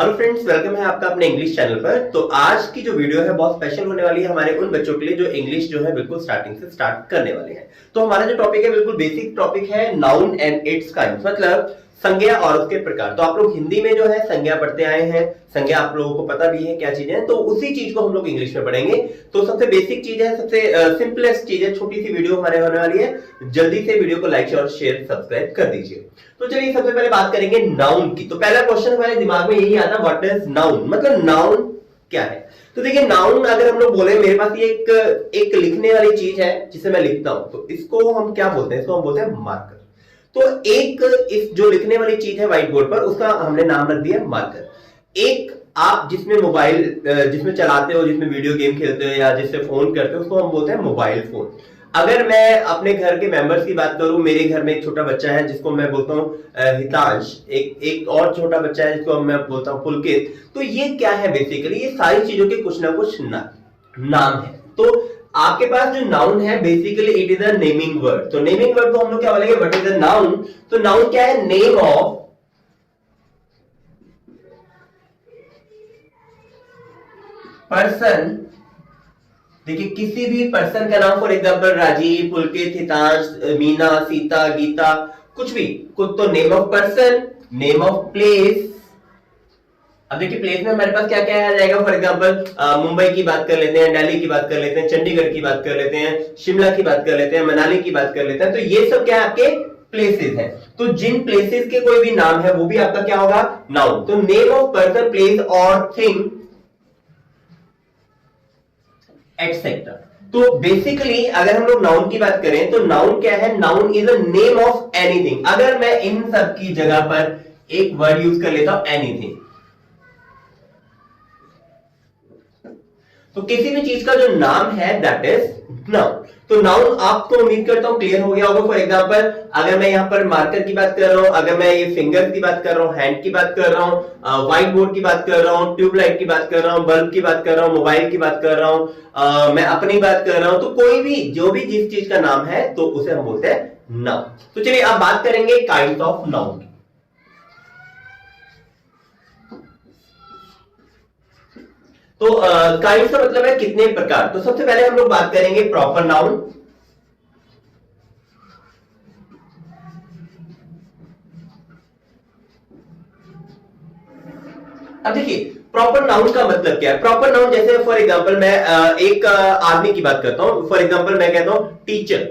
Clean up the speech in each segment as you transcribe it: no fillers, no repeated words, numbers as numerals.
Hello friends, welcome है आपका अपने इंग्लिश चैनल पर। तो आज की जो वीडियो है बहुत स्पेशल होने वाली है हमारे उन बच्चों के लिए जो इंग्लिश जो है बिल्कुल स्टार्टिंग से स्टार्ट करने वाले हैं। तो हमारा जो टॉपिक है बिल्कुल बेसिक टॉपिक है, नाउन एंड इट्स काइंड्स, मतलब संज्ञा और उसके प्रकार। तो आप लोग हिंदी में जो है संज्ञा पढ़ते आए हैं, संज्ञा आप लोगों को पता भी है क्या चीजें हैं, तो उसी चीज को हम लोग इंग्लिश में पढ़ेंगे। तो सबसे बेसिक चीज है, सबसे सिंपलेस्ट चीज है, छोटी सी वीडियो हमारे होने वाली है। जल्दी से वीडियो को लाइक और शेयर सब्सक्राइब कर दीजिए। तो चलिए सबसे पहले बात करेंगे नाउन की। तो पहला क्वेश्चन हमारे दिमाग में यही आता, व्हाट इज नाउन, मतलब नाउन क्या है। तो देखिए नाउन अगर हम लोग बोले, मेरे पास ये एक लिखने वाली चीज है जिसे मैं लिखता हूं, तो इसको हम क्या बोलते हैं, इसको हम बोलते हैं मार्कर। तो एक इस जो लिखने वाली चीज है व्हाइट बोर्ड पर, उसका हमने नाम रख दिया मार्कर। एक आप जिसमें मोबाइल जिसमें चलाते हो, जिसमें वीडियो गेम खेलते हो या जिससे फोन करते हो, उसको हम बोलते हैं मोबाइल फोन। अगर मैं अपने घर के मेंबर्स की बात करूं, मेरे घर में एक छोटा बच्चा है जिसको मैं बोलता हूं हितांश, एक और छोटा बच्चा है जिसको मैं बोलता हूं पुलकित। तो ये क्या है, बेसिकली ये सारी चीजों के कुछ ना कुछ नाम है। तो आपके पास जो नाउन है basically it is a naming word. तो नेमिंग वर्ड को हम लोग क्या बोलेंगे, व्हाट इज अ नाउन। तो नाउन क्या है, नेम ऑफ पर्सन। देखिए किसी भी पर्सन का नाम, फॉर एग्जांपल राजीव, पुलकित, हितांश, मीना, सीता, गीता, कुछ भी, कुछ तो name of person, name of place. अब देखिए प्लेस में हमारे पास क्या क्या आ जाएगा, फॉर एग्जांपल मुंबई की बात कर लेते हैं, दिल्ली की बात कर लेते हैं, चंडीगढ़ की बात कर लेते हैं, शिमला की बात कर लेते हैं, मनाली की बात कर लेते हैं। तो ये सब क्या है, आपके प्लेसेस हैं। तो जिन प्लेसेस के कोई भी नाम है वो भी आपका क्या होगा, नाउन। तो नेम ऑफ पर्सन, प्लेस और थिंग एटसेट्रा। तो बेसिकली अगर हम लोग नाउन की बात करें तो नाउन क्या है, noun is a name of anything. अगर मैं इन सब की जगह पर एक वर्ड यूज कर लेता हूं, एनीथिंग, तो किसी भी चीज का जो नाम है दैट इज नाउन। तो नाउन आपको उम्मीद करता हूं क्लियर हो गया होगा। फॉर एग्जांपल अगर मैं यहां पर मार्कर की बात कर रहा हूं, अगर मैं ये फिंगर की बात कर रहा हूं, हैंड की बात कर रहा हूं, व्हाइट बोर्ड की बात कर रहा हूं, ट्यूबलाइट की बात कर रहा हूं, बल्ब की बात कर रहा हूं, मोबाइल की बात कर रहा हूं, मैं अपनी बात कर रहा हूं, तो कोई भी जो भी जिस चीज का नाम है तो उसे हम बोलते हैं नाउन। तो चलिए अब बात करेंगे काइंड ऑफ नाउन की। तो काइंड का मतलब है कितने प्रकार। तो सबसे पहले हम लोग बात करेंगे प्रॉपर नाउन। अब देखिए प्रॉपर नाउन का मतलब क्या है। प्रॉपर नाउन जैसे फॉर एग्जांपल मैं एक आदमी की बात करता हूं, फॉर एग्जांपल मैं कहता हूं टीचर।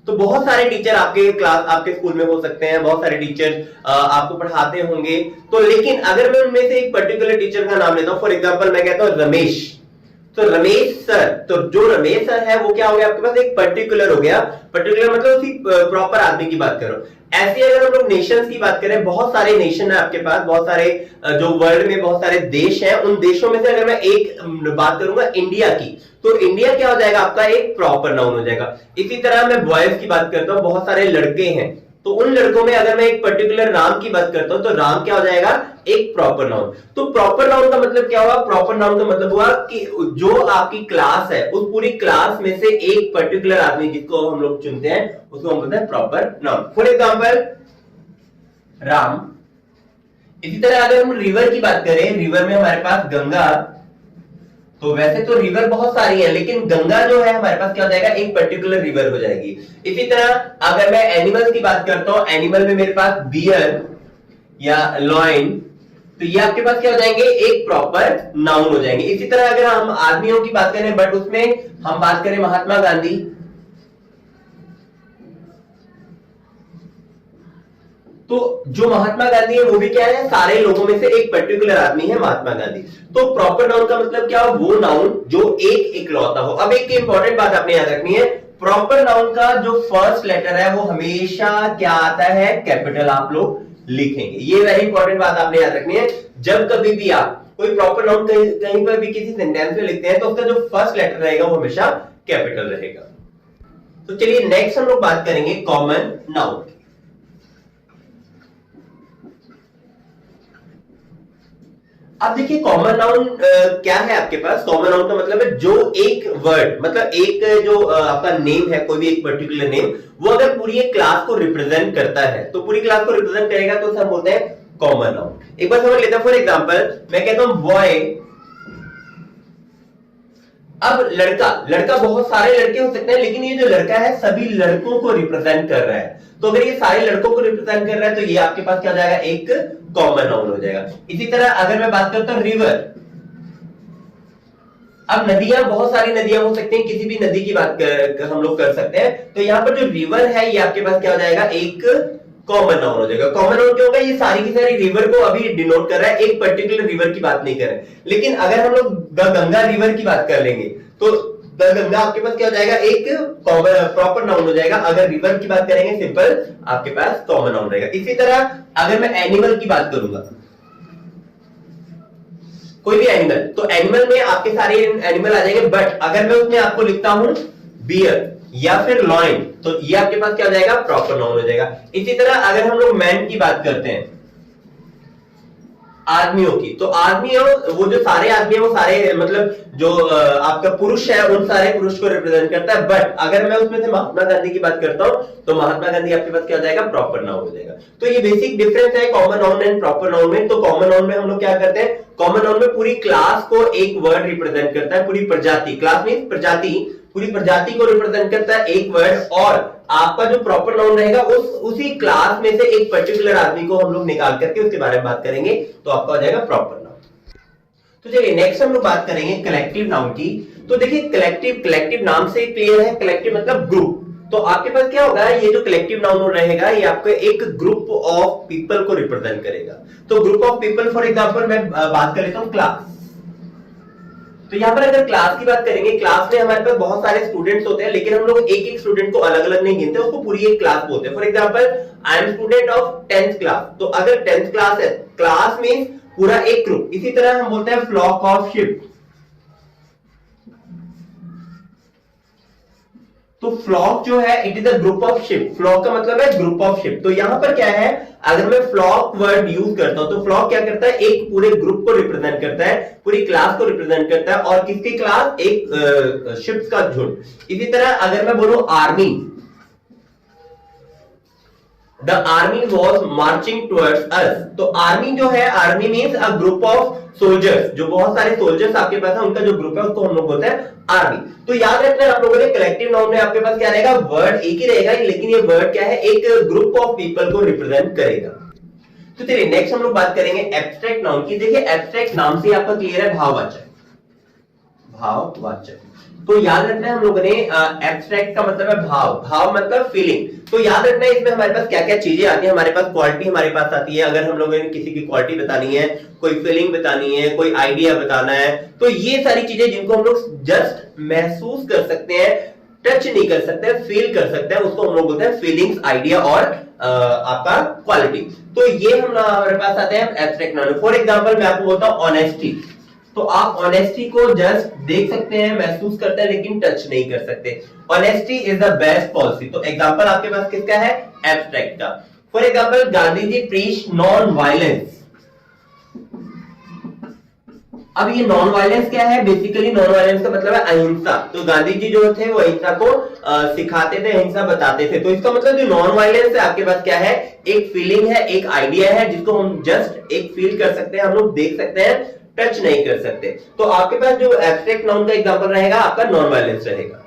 तो बहुत सारे टीचर आपके क्लास आपके स्कूल में हो सकते हैं, बहुत सारे टीचर आपको पढ़ाते होंगे। तो लेकिन अगर मैं उनमें से एक पर्टिकुलर टीचर का नाम लेता हूं, फॉर एग्जांपल मैं कहता हूं रमेश, तो रमेश सर, तो जो रमेश सर है वो क्या हो गया आपके पास, एक पर्टिकुलर हो गया। पर्टिकुलर मतलब उसी प्रॉपर आदमी की बात करो। ऐसे अगर हम लोग नेशंस की बात करें, बहुत सारे नेशन है आपके पास, बहुत सारे जो वर्ल्ड में बहुत सारे देश हैं, उन देशों में से अगर मैं एक बात करूंगा इंडिया की, तो इंडिया क्या हो जाएगा आपका, एक प्रॉपर नाउन हो जाएगा। इसी तरह मैं बॉयज की बात करता हूं, बहुत सारे लड़के हैं, तो उन लड़कों में अगर मैं एक पर्टिकुलर राम की बात करता हूं तो राम क्या हो जाएगा, एक प्रॉपर नाउन। तो प्रॉपर नाउन का मतलब क्या हुआ, प्रॉपर नाउन का मतलब हुआ कि जो आपकी क्लास है उस पूरी क्लास में से एक पर्टिकुलर आदमी जिसको हम लोग चुनते हैं उसको हम बोलते हैं proper noun. For example Ram. इसी तरह अगर हम रिवर की बात करें, रिवर में हमारे पास गंगा, तो वैसे तो रिवर बहुत सारी है लेकिन गंगा जो है हमारे पास क्या हो जाएगा, एक पर्टिकुलर रिवर हो जाएगी। इसी तरह अगर मैं एनिमल्स की बात करता हूं, एनिमल में मेरे पास बियर या लॉइन, तो ये आपके पास क्या हो जाएंगे, एक प्रॉपर नाउन हो जाएंगे। इसी तरह अगर हम आदमियों की बात करें, बट उसमें हम बात करें महात्मा गांधी, तो जो महात्मा गांधी है वो भी क्या है, सारे लोगों में से एक पर्टिकुलर आदमी है महात्मा गांधी। तो प्रॉपर नाउन का मतलब क्या हो, वो नाउन जो एक इकलौता हो। अब एक इंपॉर्टेंट बात आपने याद रखनी है, प्रॉपर नाउन का जो फर्स्ट लेटर है वो हमेशा क्या आता है, कैपिटल आप लोग लिखेंगे। ये वेरी इंपॉर्टेंट बात आपने याद रखनी है। जब कभी भी आप कोई प्रॉपर नाउन कहीं पर भी किसी सेंटेंस में लिखते हैं तो उसका जो फर्स्ट लेटर रहेगा वो हमेशा कैपिटल रहेगा। तो चलिए नेक्स्ट हम लोग बात करेंगे कॉमन नाउन। अब देखिए कॉमन नाउन क्या है आपके पास। कॉमन नाउन का मतलब है जो एक वर्ड, मतलब एक जो आपका नेम है, कोई भी एक पर्टिकुलर नेम, वो अगर पूरी एक क्लास को रिप्रेजेंट करता है, तो पूरी क्लास को रिप्रेजेंट करेगा तो सब बोलते हैं कॉमन नाउन। एक बार समझ लेते हैं। फॉर एग्जांपल मैं कहता हूं बॉय, अब लड़का, लड़का बहुत सारे लड़के हो सकते हैं, लेकिन ये जो लड़का है सभी लड़कों को रिप्रेजेंट कर रहा है। तो अगर ये सारे लड़कों को रिप्रेजेंट कर रहा है तो ये आपके पास क्या हो जाएगा, एक कॉमन नाउन हो जाएगा। इसी तरह अगर मैं बात करता हूं रिवर, अब नदियां, बहुत सारी नदियां हो सकती हैं, किसी भी नदी की बात हम लोग कर सकते हैं। तो यहां पर जो रिवर है ये आपके पास क्या हो जाएगा, एक कॉमन नाउन हो जाएगा। कॉमन नाउन क्या होगा, ये सारी की सारी रिवर को अभी डिनोट कर रहा है, एक पर्टिकुलर रिवर की बात नहीं कर रहे। लेकिन अगर हम लोग द गंगा रिवर की बात कर लेंगे तो द गंगा आपके पास क्या हो जाएगा, एक प्रॉपर नाउन हो जाएगा। अगर रिवर की बात करेंगे सिंपल आपके पास कॉमन नाउन रहेगा। इसी तरह अगर मैं एनिमल की बात करूंगा, कोई भी एनिमल, तो एनिमल में आपके सारे एनिमल आ जाएंगे, बट अगर मैं उसमें आपको लिखता हूं बियर या फिर लॉइन तो ये आपके पास क्या हो जाएगा, प्रॉपर नाउन हो जाएगा। इसी तरह अगर हम लोग मैन की बात करते हैं, आदमियों की, तो आदमियों, वो जो सारे आदमी है वो सारे मतलब जो आपका पुरुष है उन सारे पुरुष को रिप्रेजेंट करता है। बट अगर मैं उसमें से महात्मा गांधी की बात करता हूं तो महात्मा गांधी आपके पास क्या हो जाएगा, प्रॉपर नाउन हो जाएगा। तो ये बेसिक डिफरेंस है common noun and proper noun में। तो कॉमन नाउन में हम लोग क्या करते हैं, कॉमन नाउन में पूरी क्लास को एक वर्ड रिप्रेजेंट करता है, पूरी प्रजाति, क्लास मींस प्रजाति, पूरी प्रजाति को रिप्रेजेंट करता है एक वर्ड। और आपका जो प्रॉपर नाउन रहेगा उसी क्लास में से एक पर्टिकुलर आदमी को हम लोग निकाल करके उसके बारे में बात करेंगे, तो आपका हो जाएगा प्रॉपर नाउन। तो चलिए नेक्स्ट हम लोग बात करेंगे कलेक्टिव नाउन की। तो देखिए कलेक्टिव नाम से क्लियर है, कलेक्टिव मतलब ग्रुप। तो आपके पास क्या होगा, ये जो कलेक्टिव नाउन रहेगा ये आपको एक ग्रुप ऑफ पीपल को रिप्रेजेंट करेगा। तो group of people, for example मैं बात कर लेता हूं क्लास। तो यहां पर अगर क्लास की बात करेंगे, क्लास में हमारे पास बहुत सारे स्टूडेंट्स होते हैं, लेकिन हम लोग एक एक स्टूडेंट को अलग अलग नहीं गिनते, उसको पूरी एक क्लास बोलते हैं। For example I am student of 10th class, तो अगर 10th क्लास है, क्लास मींस पूरा एक ग्रुप। इसी तरह हम बोलते हैं फ्लॉक ऑफ शिप, तो फ्लॉक जो है it is a group of sheep, flock का मतलब है ग्रुप ऑफ शिप। तो यहां पर क्या है, अगर मैं फ्लॉक वर्ड यूज करता हूं तो फ्लॉक क्या करता है, एक पूरे ग्रुप को रिप्रेजेंट करता है, पूरी क्लास को रिप्रेजेंट करता है। और किसकी क्लास, एक शिप्स का झुंड। इसी तरह अगर मैं बोलूं army, the army was marching towards अस, तो आर्मी जो है, army means a group of soldiers, जो बहुत सारे सोल्जर्स आपके पास है उनका जो ग्रुप है उसको हम लोग बोलते हैं आर्मी। तो याद रखना आप लोगों ने, कलेक्टिव नाउन में आपके पास क्या रहेगा, वर्ड एक ही रहेगा, लेकिन ये वर्ड क्या है, एक ग्रुप ऑफ पीपल को रिप्रेजेंट करेगा। तो चलिए नेक्स्ट हम लोग बात करेंगे एब्स्ट्रैक्ट नाउन की। देखिए एब्स्ट्रैक्ट नाम से आपका क्लियर है भाववाचक, भाववाचक। तो याद रखना है हम लोगों ने, एब्स्ट्रैक्ट का मतलब है भाव, भाव मतलब फीलिंग। तो याद रखना है इसमें हमारे पास क्या क्या चीजें आती है, हमारे पास क्वालिटी हमारे पास आती है। अगर हम लोगों ने किसी की क्वालिटी बतानी है, कोई फीलिंग बतानी है, कोई आइडिया बताना है, तो ये सारी चीजें जिनको हम लोग जस्ट महसूस कर सकते हैं, टच नहीं कर सकते, फील कर सकते हैं, उसको हम लोग बोलते हैं फीलिंग्स, आइडिया और आपका क्वालिटी। तो ये हम हमारे पास आते हैं एब्स्ट्रैक्ट नाउन। फॉर एग्जांपल मैं आपको बोलता हूं ऑनेस्टी, तो आप ऑनेस्टी को जस्ट देख सकते हैं, महसूस करते हैं, लेकिन टच नहीं कर सकते। Honesty is the best policy. तो एग्जांपल आपके पास किसका है, एब्स्ट्रैक्ट का। For example Gandhi ji preach non violence. अब ये नॉन वायलेंस क्या है, बेसिकली नॉन वायलेंस का मतलब है अहिंसा। तो गांधी जी जो थे वो अहिंसा को सिखाते थे, अहिंसा बताते थे। तो इसका मतलब जो नॉन वायलेंस है आपके पास क्या है, एक फीलिंग है, एक आइडिया है, जिसको हम जस्ट एक फील कर सकते हैं, हम लोग देख सकते हैं, टच नहीं कर सकते। तो आपके पास जो एब्स्ट्रैक्ट नाउन का एग्जांपल रहेगा आपका नॉन वायलेंस रहेगा।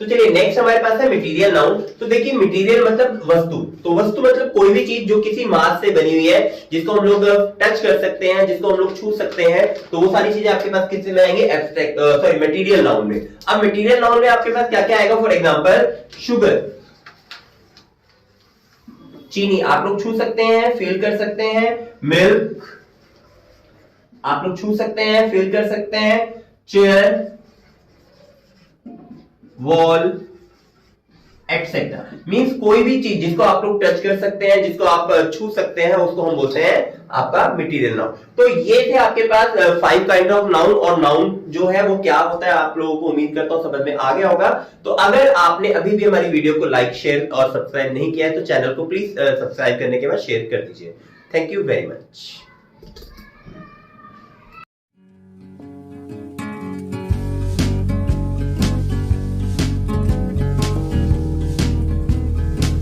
तो चलिए नेक्स्ट हमारे पास है मटेरियल नाउन। तो देखिए मटेरियल मतलब वस्तु, तो वस्तु मतलब कोई भी चीज जो किसी मास से बनी हुई है, जिसको हम लोग टच कर सकते हैं, जिसको हम लोग छू सकते हैं, तो वो सारी चीजें आपके पास किसमें आएंगे, एब्स्ट्रैक्ट सॉरी मटेरियल नाउन में। अब मटेरियल नाउन में आपके पास क्या क्या आएगा, फॉर एग्जांपल शुगर, चीनी आप लोग छू सकते हैं, फील कर सकते हैं। मिल्क आप लोग छू सकते हैं, फील कर सकते हैं। चेयर, वॉल, एटसेट्रा, मींस कोई भी चीज जिसको आप लोग टच कर सकते हैं, जिसको आप छू सकते हैं, उसको हम बोलते हैं आपका मटेरियल नाउन। तो ये थे आपके पास 5 काइंड ऑफ नाउन। और नाउन जो है वो क्या होता है आप लोगों को उम्मीद करता हूं समझ में आ गया होगा। तो अगर आपने अभी भी हमारी वीडियो को लाइक, शेयर और सब्सक्राइब नहीं किया है तो चैनल को प्लीज सब्सक्राइब करने के बाद शेयर कर दीजिए। Thank you very much.